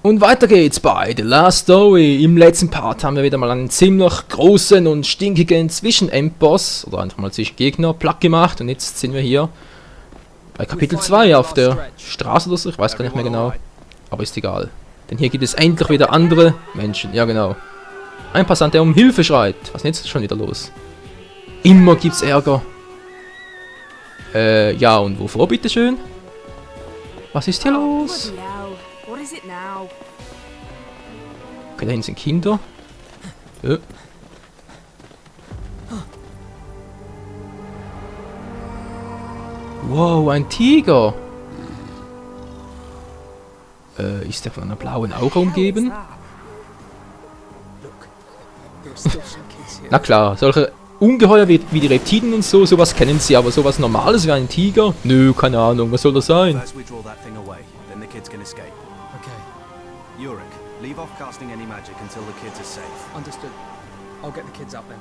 Und weiter geht's bei The Last Story. Im letzten Part haben wir wieder mal einen ziemlich großen und stinkigen Zwischen-Endboss, oder einfach mal Zwischengegner, platt gemacht. Und jetzt sind wir hier bei Kapitel 2 auf der Straße oder so, ich weiß gar nicht mehr genau. Aber ist egal. Denn hier gibt es endlich wieder andere Menschen, ja genau. Ein Passant, der um Hilfe schreit. Was ist denn jetzt schon wieder los? Immer gibt's Ärger. Ja, und wovor, bitteschön? Was ist hier los? Okay, da hinten sind Kinder. Wow, ein Tiger. Ist der von einer blauen Aura umgeben? Na klar, solche Ungeheuer wie die Reptilien und so, sowas kennen sie, aber sowas Normales wie ein Tiger? Nö, keine Ahnung, was soll das sein? Yurik, leave off casting any magic until the kids are safe. Understood. I'll get the kids up then.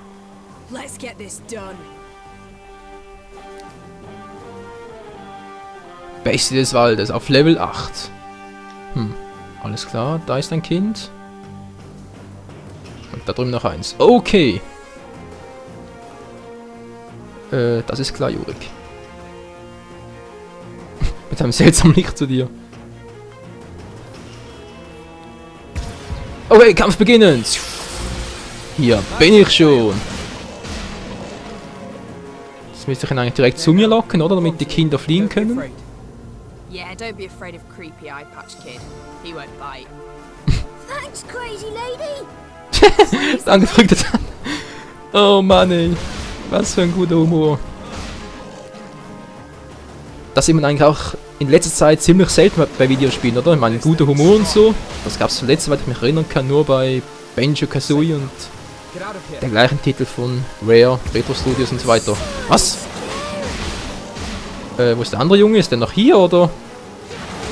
Let's get this done. Beste des Waldes auf Level 8. Alles klar, da ist ein Kind. Und da drüben noch eins. Okay. Das ist klar, Yurik. Mit einem seltsamen Licht zu dir. Okay, Kampf beginnen! Hier bin ich schon! Jetzt müsste ich ihn eigentlich direkt zu mir locken, oder? Damit die Kinder fliehen können. Yeah, don't be afraid of creepy eye patch kid. He won't bite. Thanks, crazy lady! Danke, fragt er. Oh Mann, ey. Was für ein guter Humor. Das sieht man eigentlich auch in letzter Zeit ziemlich selten bei Videospielen, oder? Ich meine, guter Humor und so. Das gab es zuletzt, soweit ich mich erinnern kann, nur bei Banjo-Kazooie und der gleichen Titel von Rare, Retro Studios und so weiter. Was? Wo ist der andere Junge? Ist der noch hier, oder?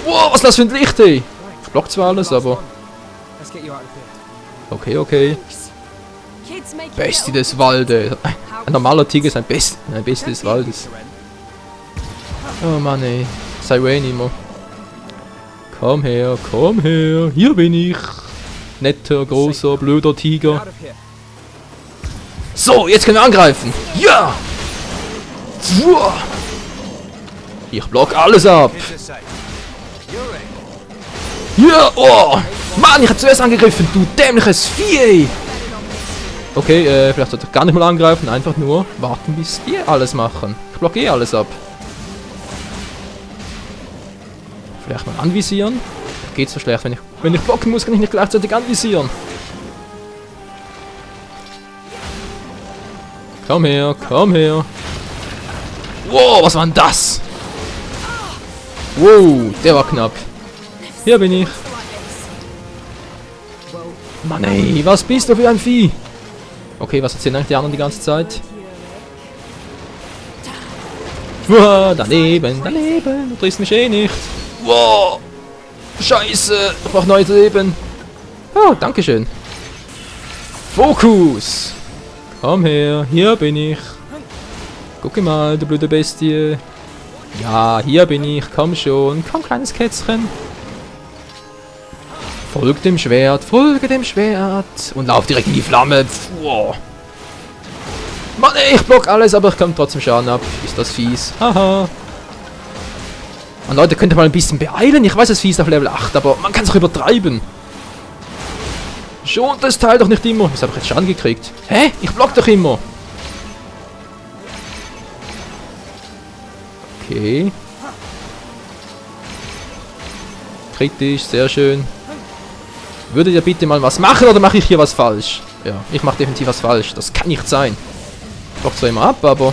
Wow, was ist das für ein Licht, ey? Ich block zwar alles, aber... Okay, okay. Beste des Waldes. Ein normaler Tiger ist ein Beste des Waldes. Oh Mann, ey. Sei Wayne immer. Komm her, hier bin ich. Netter, großer, blöder Tiger. So, jetzt können wir angreifen. Ja! Ich block alles ab. Ja, oh! Mann, ich hab zuerst angegriffen, du dämliches Vieh, ey! Okay, vielleicht sollte ich gar nicht mal angreifen, einfach nur warten, bis die alles machen. Ich block eh alles ab. Vielleicht mal anvisieren. Geht so schlecht, wenn ich blocken muss, kann ich nicht gleichzeitig anvisieren. Komm her, komm her. Wow, was war denn das? Wow, der war knapp. Hier bin ich. Mann ey, was bist du für ein Vieh? Okay, was erzählen eigentlich die anderen die ganze Zeit? Wow, daneben, du triffst mich eh nicht. Wow, scheiße, ich brauch neues Leben. Oh, dankeschön. Fokus. Komm her, hier bin ich. Guck mal, du blöde Bestie. Ja, hier bin ich, komm schon. Komm, kleines Kätzchen. Folge dem Schwert. Und lauf direkt in die Flamme. Wow. Mann, ich block alles, aber ich kann trotzdem Schaden ab. Ist das fies. Haha. Und Leute, könnt ihr mal ein bisschen beeilen. Ich weiß, das Vieh ist auf Level 8, aber man kann es auch übertreiben. Schont das Teil doch nicht immer. Was habe ich jetzt Schaden gekriegt? Hä? Ich block doch immer. Okay. Kritisch, sehr schön. Würdet ihr bitte mal was machen oder mache ich hier was falsch? Ja, ich mache definitiv was falsch. Das kann nicht sein. Ich block zwar immer ab, aber...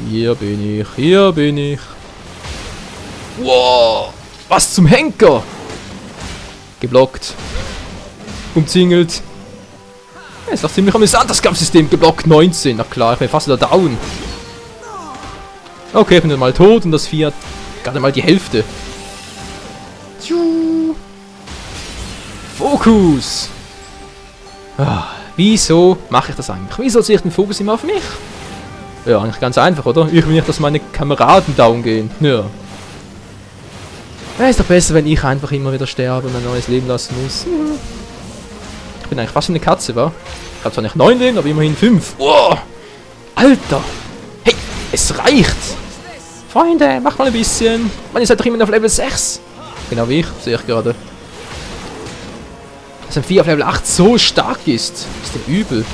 Hier bin ich. Wow! Was zum Henker! Geblockt. Umzingelt. Ja, ist doch ziemlich amüsant, das Kampfsystem. Geblockt 19. Na klar, ich bin fast wieder down. Okay, ich bin dann mal tot und das Vieh hat gerade mal die Hälfte. Fokus! Ah, wieso mache ich das eigentlich? Wieso sehe ich den Fokus immer auf mich? Ja, eigentlich ganz einfach, oder? Ich will nicht, dass meine Kameraden down gehen. Ja. Ja, ist doch besser, wenn ich einfach immer wieder sterbe und ein neues Leben lassen muss. Ich bin eigentlich fast wie eine Katze, wa? Ich habe zwar nicht 9 Leben, aber immerhin 5. Oh! Alter! Hey, es reicht! Freunde, mach mal ein bisschen. Man, ihr seid doch immer noch auf Level 6. Genau wie ich, sehe ich gerade. Dass ein Vieh auf Level 8 so stark ist. Ist doch übel.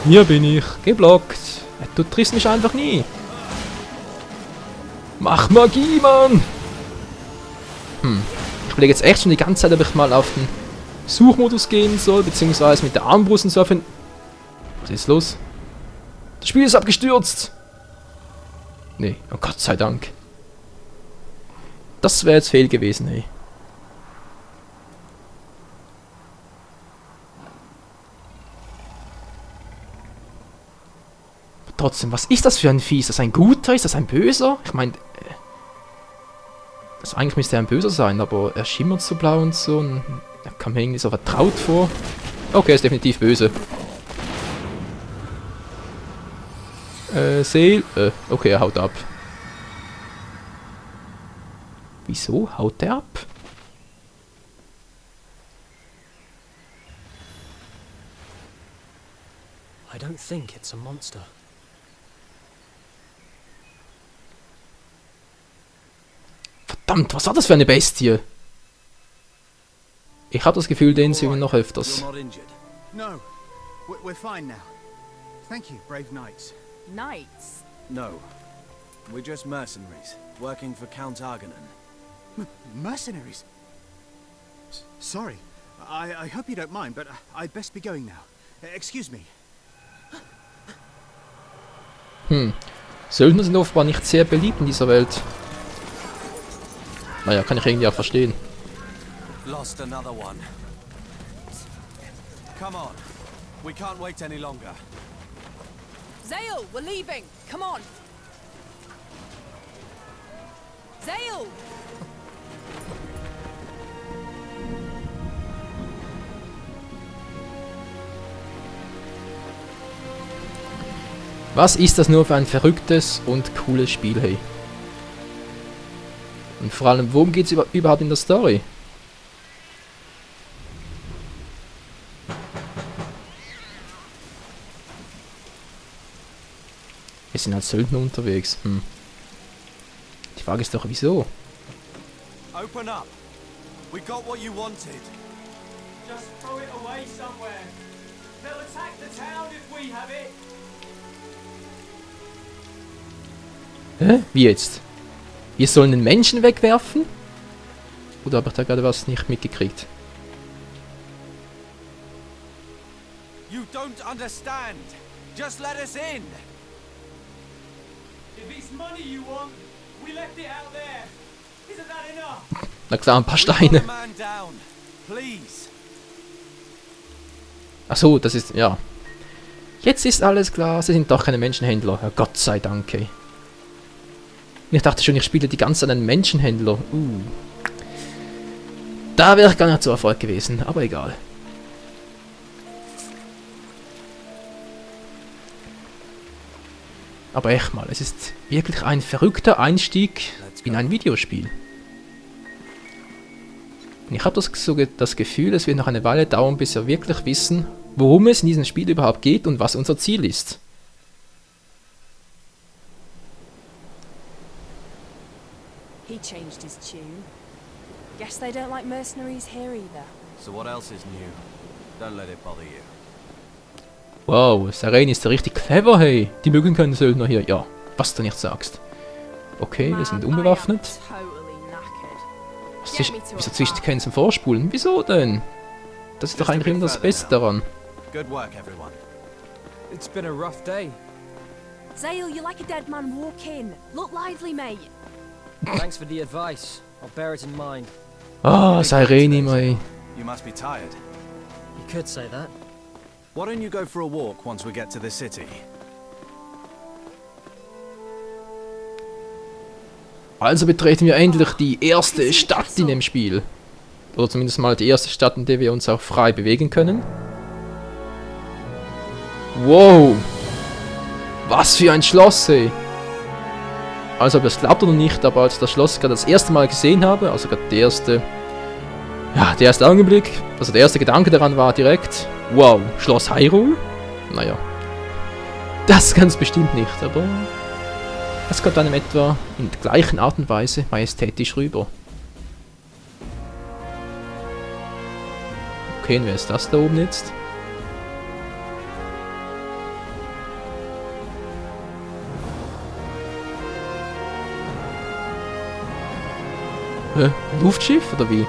Hier bin ich, geblockt. Du triffst mich einfach nie. Mach Magie, Mann! Ich überlege jetzt echt schon die ganze Zeit, ob ich mal auf den Suchmodus gehen soll, beziehungsweise mit der Armbrust surfen. Was ist los? Das Spiel ist abgestürzt! Nee, oh Gott sei Dank. Das wäre jetzt fehl gewesen, hey. Trotzdem, was ist das für ein Vieh? Ist das ein guter? Ist das ein böser? Ich meine, also eigentlich müsste er ein böser sein, aber er schimmert so blau und so. Und er kam mir irgendwie so vertraut vor. Okay, er ist definitiv böse. Okay, er haut ab. Wieso haut er ab? I don't think it's a monster. Verdammt, was war das für eine Bestie? Ich habe das Gefühl, den sehen wir noch öfters. You're not injured. No, we're fine now. Thank you, brave knights. Knights? No. We're just mercenaries, working for Count Arganan. Mercenaries? Sorry. I hope you don't mind, but I'd best be going now. Excuse me. Söldner sind offenbar nicht sehr beliebt in dieser Welt. Naja, kann ich irgendwie auch verstehen. Lost another one. Come on. We can't wait any longer. Zale, we're leaving! Come on! Zale! Was ist das nur für ein verrücktes und cooles Spiel, hey? Und vor allem, worum geht es überhaupt in der Story? Wir sind als Söldner unterwegs. Die Frage ist doch, wieso? Open up. We got what you wanted. Just throw it away somewhere. They'll attack the town if we have it. Hä? Wie jetzt? Wir sollen den Menschen wegwerfen? Oder habe ich da gerade was nicht mitgekriegt? You don't understand. Just let us in. If it's money you want, we left it out there. Isn't that enough? Na klar, ein paar Put Steine. the man down, please. Achso, das ist, ja. Jetzt ist alles klar, sie sind doch keine Menschenhändler. Ja, Gott sei Dank, ey. Ich dachte schon, ich spiele die ganze Zeit einen Menschenhändler. Da wäre ich gar nicht so erfolgreich gewesen, aber egal. Aber echt mal, es ist wirklich ein verrückter Einstieg in ein Videospiel. Und ich habe das Gefühl, es wird noch eine Weile dauern, bis wir wirklich wissen, worum es in diesem Spiel überhaupt geht und was unser Ziel ist. He changed his tune. Guess they don't like mercenaries here either. So what else is new? Don't let it bother you. Wow, Saren ist ja richtig clever, hey. Die mögen keine Söldner hier. Ja, was du nicht sagst. Okay, wir sind Man, unbewaffnet. I am totally knackered. Wieso zwischen können zum Vorspulen? Wieso denn? Das ist doch eigentlich immer das Beste daran. Good work, everyone. It's been a rough day. Zale, you're like a dead man walking. Look lively, mate. Thanks for the advice. I'll bear it in mind. Ah, Sirene, mei. You must be tired. You could say that. Why don't you go for a walk once we get to the city? Also betreten wir endlich die erste Stadt in dem Spiel. Oder zumindest mal die erste Stadt, in der wir uns auch frei bewegen können. Wow! Was für ein Schloss, ey! Also ob ihr es glaubt oder nicht, aber als ich das Schloss gerade das erste Mal gesehen habe, also gerade der erste Augenblick, also der erste Gedanke daran war direkt, wow, Schloss Hyrule? Naja, das ganz bestimmt nicht, aber es kommt einem etwa in der gleichen Art und Weise majestätisch rüber. Okay, und wer ist das da oben jetzt? Luftschiff oder wie?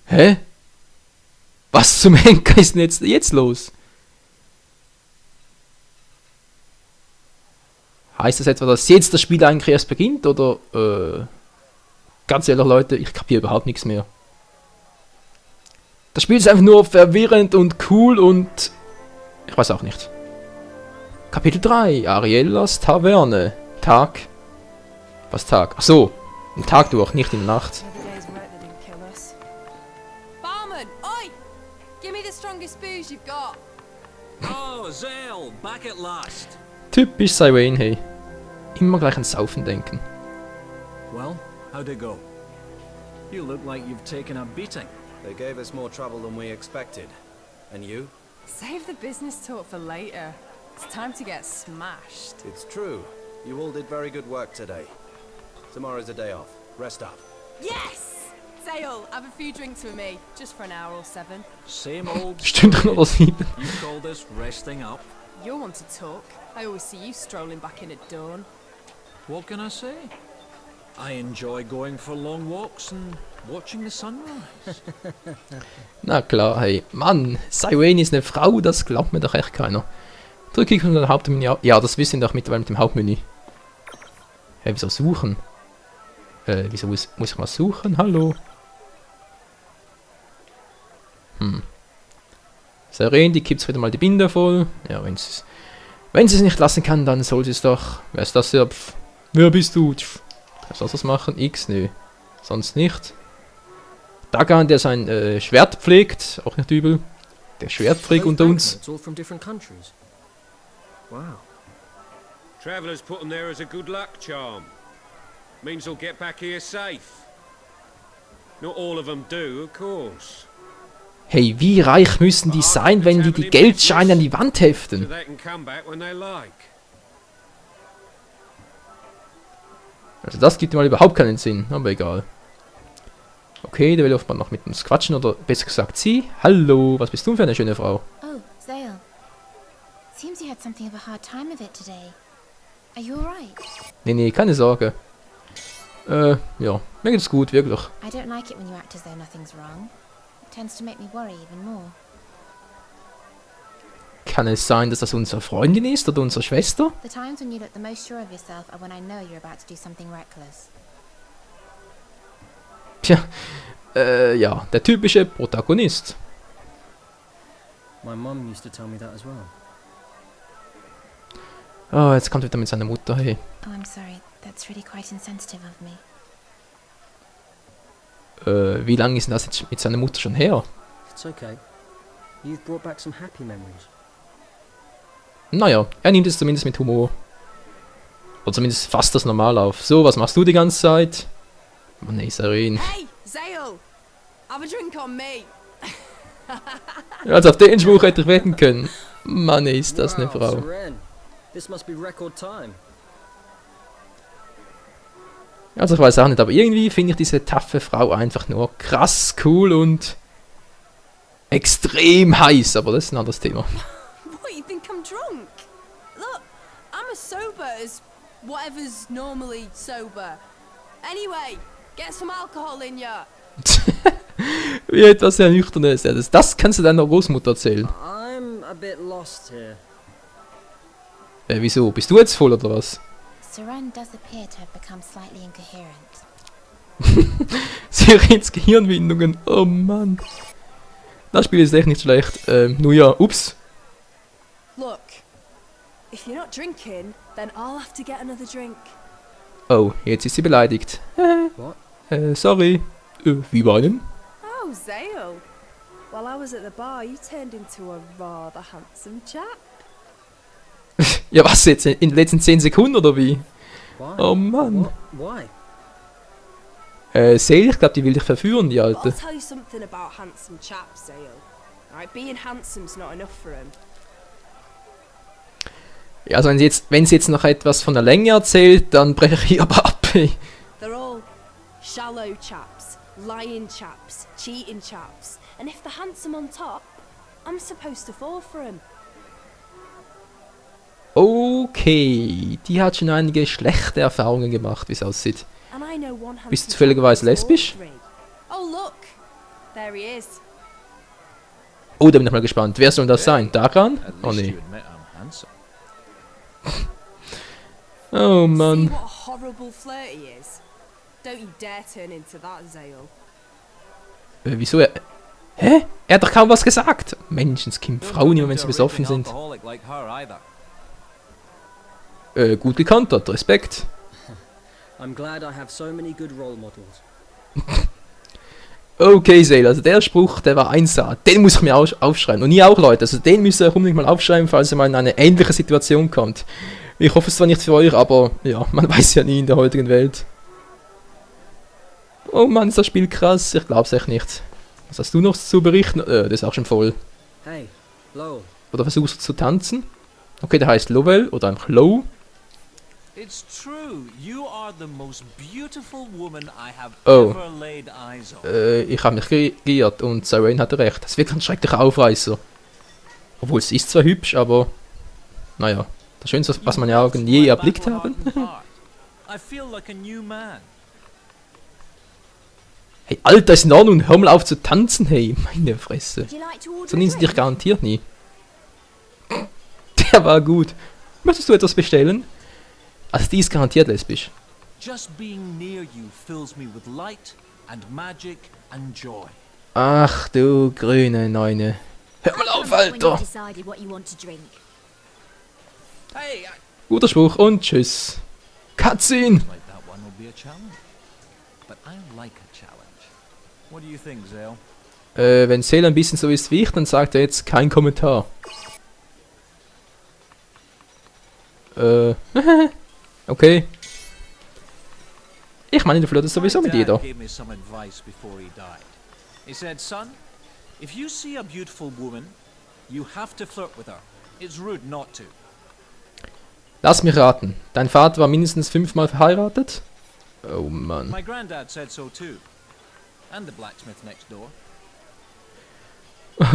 Hä? Was zum Henker ist denn jetzt los? Heißt das etwa, dass jetzt das Spiel eigentlich erst beginnt? Oder, ganz ehrlich Leute, ich kapiere überhaupt nichts mehr. Das Spiel ist einfach nur verwirrend und cool und... ich weiß auch nicht. Kapitel 3, Ariellas Taverne. Tag. Was Tag? Ach so, im Tag durch, nicht in der Nacht. Another day's work that didn't kill us. Barman, oi! Give me the strongest booze you've got. Oh, Zale, back at last. Typisch Cywayne, hey. Immer gleich ans Saufen denken. Well, how'd it go? You look like you've taken a beating. They gave us more trouble than we expected. And you? Save the business talk for later. It's time to get smashed. It's true. You all did very good work today. Tomorrow's a day off. Rest up. Yes! Zale, have a few drinks with me, just for an hour or 7. Same old Stündchen story. oder 7. You call this resting up? You'll want to talk. I always see you strolling back in at dawn. What can I say? I enjoy going for long walks and watching the sunrise. Na klar, hey. Mann, Cywayne ist eine Frau, das glaubt mir doch echt keiner. Drücke ich unter dem Hauptmenü. Ja, das wissen doch mittlerweile mit dem Hauptmenü. Hey, wieso suchen? Wieso muss ich mal suchen? Hallo? Seren, die kippt wieder mal die Binde voll. Ja, wenn sie es nicht lassen kann, dann soll sie es doch. Wer ist das hier? Pff. Wer bist du? Pff. Kannst du das machen? X? Nö. Sonst nicht. Dagan, der sein Schwert pflegt. Auch nicht übel. Der Schwertpfleg unter uns. It's all from different countries. Wow. Travellers put them there as a good luck charm. Means they'll get back here safe. Not all of them do, of course. Hey, wie reich müssen die sein, wenn die Geldscheine an die Wand So heften? they can come back when they like. Also das gibt mal überhaupt keinen Sinn, aber egal. Okay, der will offenbar noch mit uns quatschen, oder besser gesagt sie. Hallo, was bist du für eine schöne Frau? Oh, Zale. Seems you had something of a hard time of it today. Are you alright? Nee, keine Sorge. Ja, mir geht's gut, wirklich. I don't like it when you act as though nothing's wrong. It tends to make me worry even more. Kann es sein, dass das unsere Freundin ist oder unsere Schwester? The times when you look the most sure of yourself are when I know you're about to do something reckless. Tja, ja, der typische Protagonist. My mum used to tell me that as well. Oh, jetzt kommt wieder mit seiner Mutter, hey. Oh, I'm sorry. That's really quite insensitive of me. Wie lange ist denn das jetzt mit seiner Mutter schon her? It's okay. You've brought back some happy memories. Naja, er nimmt es zumindest mit Humor. Oder zumindest fasst das normal auf. So, was machst du die ganze Zeit? Oh nee, Seren. Hey, Zale! Have a drink on me! Also auf den Spruch hätte ich wetten können. Mann, ist das eine Wow, Frau. Seren. This must be record time. Also ich weiß auch nicht, aber irgendwie finde ich diese taffe Frau einfach nur krass cool und extrem heiß, aber das ist ein anderes Thema. What, you think I'm drunk? Look, I'm as sober as whatever's normally sober. Anyway, get some alcohol in ya. Wie etwas sehr Nüchternes. Ja, das kannst du deiner Großmutter erzählen. I'm a bit lost here. Wieso? Bist du jetzt voll oder was? Seren does appear to have become slightly incoherent. Serens Gehirnwindungen. Oh Mann. Das Spiel ist echt nicht schlecht. Nur ja, ups. Look, If you're not drinking, then I'll have to get another drink. Oh, jetzt ist sie beleidigt. What? Sorry. Wie meinen? Oh, Zale. While I was at the bar, you turned into a rather handsome chap. Ja, was jetzt? In den letzten 10 Sekunden oder wie? Why? Oh Mann. What? Why? Sale, ich glaube, die will dich verführen, die But Alte. I'll tell you something about handsome chaps, Zale. Alright, being handsome's not enough for him. Ja, also wenn sie jetzt noch etwas von der Länge erzählt, dann breche ich aber ab. They're all shallow chaps, lying chaps, cheating chaps. And if they're handsome on top, I'm supposed to fall for him. Okay, die hat schon einige schlechte Erfahrungen gemacht, wie es aussieht. And I know one handsome Bist du chap zufälligerweise who's all lesbisch? three. Oh, look. There he is. Oh, da bin ich mal gespannt. Wer soll das sein? Daran? At Oh least nee. you admit I'm handsome. Oh See Mann. what a horrible flirt he is. Don't you dare turn into that, Zale. Wieso? Hä? Er hat doch kaum was gesagt. Menschenskind, Frauen immer, wenn sie besoffen sind. Alcoholic like her either. Gut gekontert, Respekt. I'm glad I have so many good role models. Okay, Sale, also der Spruch, der war 1A. Den muss ich mir aufschreiben. Und ihr auch, Leute. Also den müsst ihr unbedingt mal aufschreiben, falls ihr mal in eine ähnliche Situation kommt. Ich hoffe es zwar nicht für euch, aber ja, man weiß ja nie in der heutigen Welt. Oh Mann, ist das Spiel krass. Ich glaub's echt nicht. Was hast du noch zu berichten? Das ist auch schon voll. Hey, Lowell. Oder versuchst du zu tanzen? Okay, der heißt Lowell oder einfach Low. It's true. You are the most beautiful woman I have Oh. ever laid eyes on. Ich habe mich geirrt und Sirene hatte recht. Das wird ein schrecklicher Aufreißer. Obwohl es ist zwar hübsch, aber naja, das Schönste, was meine Augen je erblickt haben. I feel like a new man. Hey, Alter, ist in Ordnung, hör mal auf zu tanzen, hey, meine Fresse. Would you like to order So a nennen sie dich drink? garantiert nie. Der war gut. Möchtest du etwas bestellen? Also die ist garantiert lesbisch. Just being near you fills me with light and magic and joy. Ach du grüne Neune. Hör mal auf, When you Alter. decided what you want to drink. Hey, Guter Spruch und tschüss. Cutscene. like that one will be a challenge. But I like a challenge. What do you think, Zale? Wenn Sale ein bisschen so ist wie ich, dann sagt er jetzt kein Kommentar. Okay. Ich meine, du flirtest sowieso mit My dad jeder. gave me some advice before he died. He said, son, if you see a beautiful woman, you have to flirt with her. It's rude not to. Lass mich raten. Dein Vater war mindestens 5-mal verheiratet? Oh Mann. My granddad said so too. And the blacksmith next door.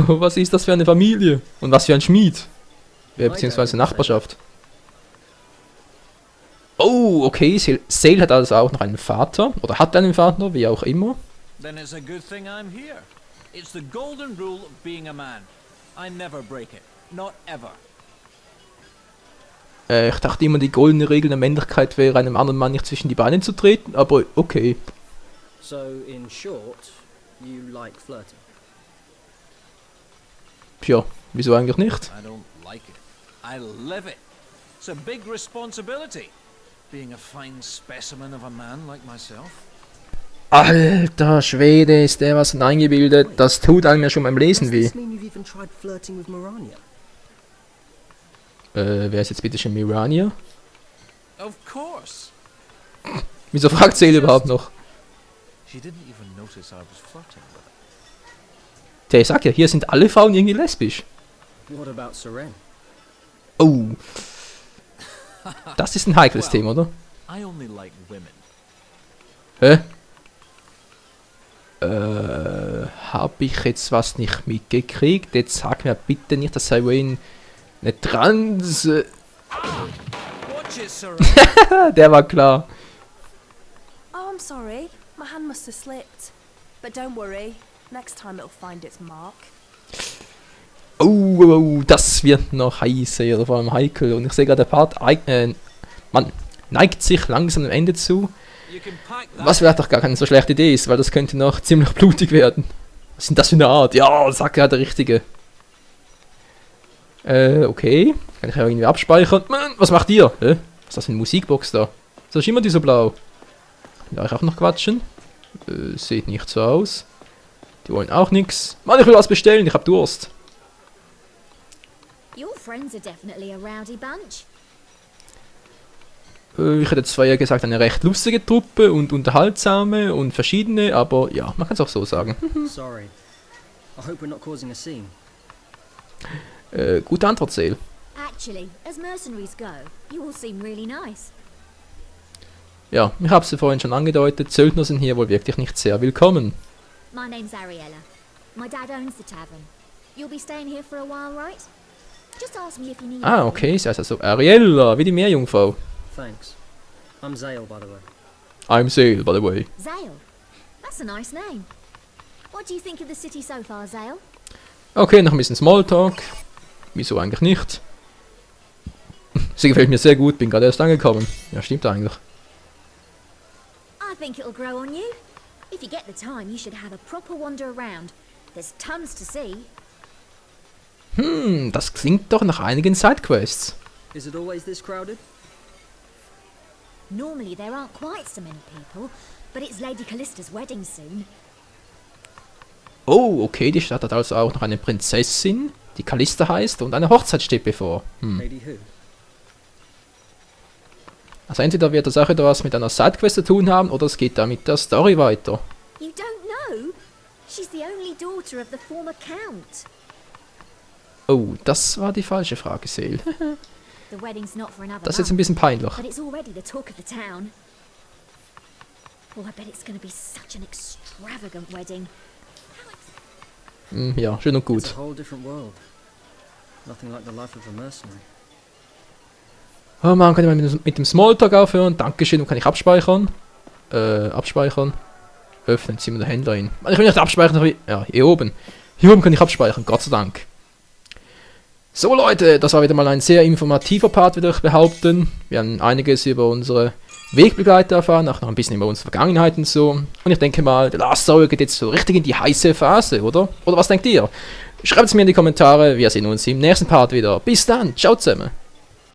Was ist das für eine Familie? Und was für ein Schmied? My Beziehungsweise dad Nachbarschaft. Oh, okay. Sale hat also auch noch einen Vater. Oder hat einen Vater, wie auch immer. Then it's a good thing I'm here. It's the golden rule of being a man. I never break it. Not ever. Ich dachte immer, die goldene Regel der Männlichkeit wäre, einem anderen Mann nicht zwischen die Beine zu treten. Aber okay. So, in short, you like flirting. Tja, wieso eigentlich nicht? I don't like it. I live it. It's a big responsibility. Being a fine specimen of a man like myself. Alter Schwede, ist der was eingebildet. Das tut einem ja schon beim Lesen weh. Does this mean you've even tried flirting with Mirania? Wer ist jetzt bitte schon Mirania? Of course. Wieso fragt Sale überhaupt noch? She didn't even notice I was flirting with her. Der sagt ja, hier sind alle Frauen irgendwie lesbisch. What about Seren? Oh. Das ist ein heikles Thema, oder? I only like women. Hä? Hab ich jetzt was nicht mitgekriegt? Jetzt sag mir bitte nicht, dass Sirene eine Trans... Watch it, sir. Der war klar. Oh, I'm sorry. My hand must have slipped. But don't worry. Next time it'll find its mark. Oh, das wird noch heißer, oder vor allem heikel. Und ich sehe gerade, der Part man neigt sich langsam am Ende zu. You can pack that. Was vielleicht doch gar keine so schlechte Idee ist, weil das könnte noch ziemlich blutig werden. Was ist denn das für eine Art? Ja, sag gerade der Richtige. Okay. Kann ich ja irgendwie abspeichern. Mann, was macht ihr? Was ist das für eine Musikbox da? Das ist immer die so blau. Kann ich auch noch quatschen? Sieht nicht so aus. Die wollen auch nichts. Mann, ich will was bestellen, ich hab Durst. Your friends are definitely a rowdy bunch. Ich hätte zwar ja gesagt, eine recht lustige Truppe und unterhaltsame und verschiedene, aber ja, man kann es auch so sagen. Sorry. I hope we're not causing a scene. Gute Antwort, Sale. Actually, as mercenaries go, you all seem really nice. Ja, ich habe es ja vorhin schon angedeutet, Söldner sind hier wohl wirklich nicht sehr willkommen. My name's Ariella. My dad owns the tavern. You'll be staying here for a while, right? Just ask me if you need Ah, okay, sie heißt also Ariella, wie die Meerjungfrau. Thanks. I'm Zale, by the way. I'm Sale, by the way. Zale. That's a nice name. What do you think of the city so far, Zale? Okay, noch ein bisschen Smalltalk. Wieso eigentlich nicht? Sie gefällt mir sehr gut, bin gerade erst angekommen. Ja, stimmt eigentlich. I think it'll grow on you. If you get the time, you should have a proper wander around. There's tons to see. Das klingt doch nach einigen Sidequests. Is it always this crowded? Normally there aren't quite so many people, but it's Lady Callista's wedding soon. Oh, okay, die Stadt hat also auch noch eine Prinzessin, die Callista heißt, und eine Hochzeit steht bevor. Lady who? Also entweder wird das auch etwas mit einer Sidequest zu tun haben, oder es geht da mit der Story weiter. You don't know? She's the only daughter of the former count. Oh, das war die falsche Frage, Sale. The wedding's not for another Das ist jetzt ein month, bisschen peinlich. but it's already the talk of the town. Oh, I bet it's going to be such an extravagant wedding. Ja, schön und It's gut. a whole different world. Nothing like the life of a mercenary. Oh man, kann ich mal mit dem Smalltalk aufhören? Dankeschön, und kann ich abspeichern? Abspeichern. Öffnen, ziehen wir den Händler hin. Ich will nicht abspeichern, ja, hier oben. Hier oben kann ich abspeichern, Gott sei Dank. So Leute, das war wieder mal ein sehr informativer Part, würde ich behaupten. Wir haben einiges über unsere Wegbegleiter erfahren, auch noch ein bisschen über unsere Vergangenheit und so. Und ich denke mal, The Last Story geht jetzt so richtig in die heiße Phase, oder? Oder was denkt ihr? Schreibt es mir in die Kommentare, wir sehen uns im nächsten Part wieder. Bis dann, ciao zusammen.